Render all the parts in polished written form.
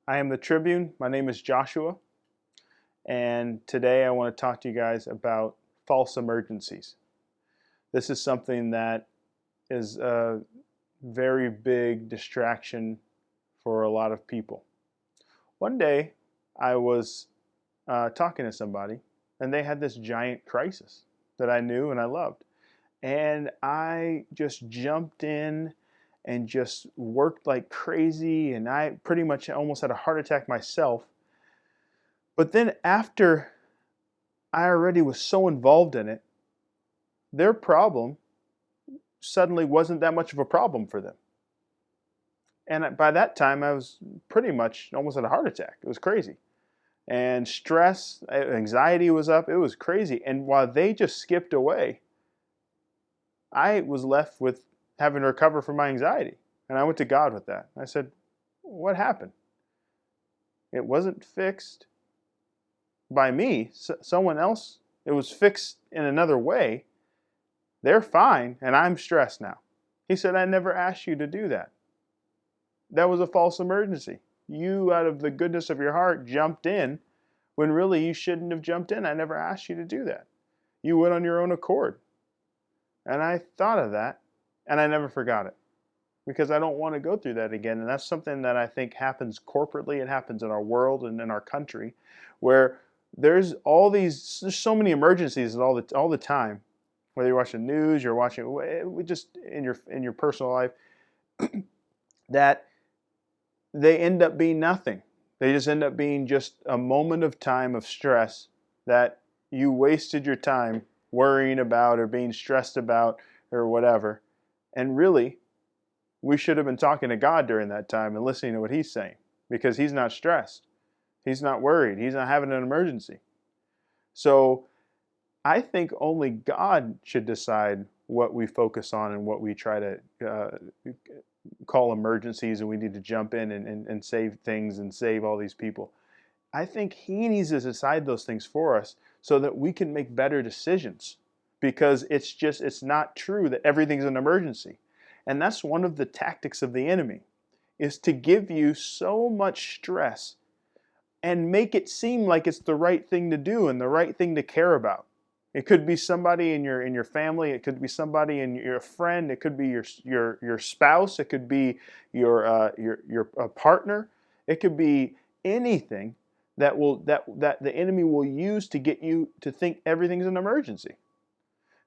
I am the Tribune. My name is Joshua, and today I want to talk to you guys about false emergencies. This is something that is a very big distraction for a lot of people. One day I was talking to somebody, and they had this giant crisis that I knew and I loved. And I just jumped in and just worked like crazy, and I pretty much almost had a heart attack myself. But then after I already was so involved in it, their problem suddenly wasn't that much of a problem for them. And by that time, I was pretty much almost had a heart attack. It was crazy. And stress, anxiety was up. It was crazy. And while they just skipped away, I was left with having to recover from my anxiety. And I went to God with that. I said, what happened? It wasn't fixed by me. Someone else, it was fixed in another way. They're fine, and I'm stressed now. He said, I never asked you to do that. That was a false emergency. You, out of the goodness of your heart, jumped in when really you shouldn't have jumped in. I never asked you to do that. You went on your own accord. And I thought of that, and I never forgot it, because I don't want to go through that again. And that's something that I think happens corporately. It happens in our world and in our country, where there's so many emergencies all the time. Whether you're watching the news, you're watching just in your personal life, that they end up being nothing. They just end up being just a moment of time of stress that you wasted your time worrying about or being stressed about or whatever. And really, we should have been talking to God during that time and listening to what He's saying, because He's not stressed. He's not worried. He's not having an emergency. So I think only God should decide what we focus on and what we try to call emergencies, and we need to jump in and save things and save all these people. I think He needs to decide those things for us so that we can make better decisions, because it's not true that everything's an emergency. And that's one of the tactics of the enemy, is to give you so much stress and make it seem like it's the right thing to do and the right thing to care about. It could be somebody in your family. It could be somebody in your friend. It could be your spouse. It could be your partner. It could be anything that the enemy will use to get you to think everything's an emergency.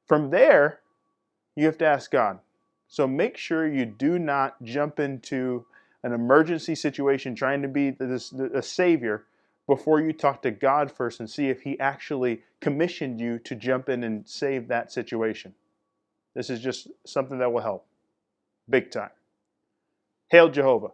From there, you have to ask God. So make sure you do not jump into an emergency situation trying to be a savior before you talk to God first and see if He actually commissioned you to jump in and save that situation. This is just something that will help big time. Hail Jehovah.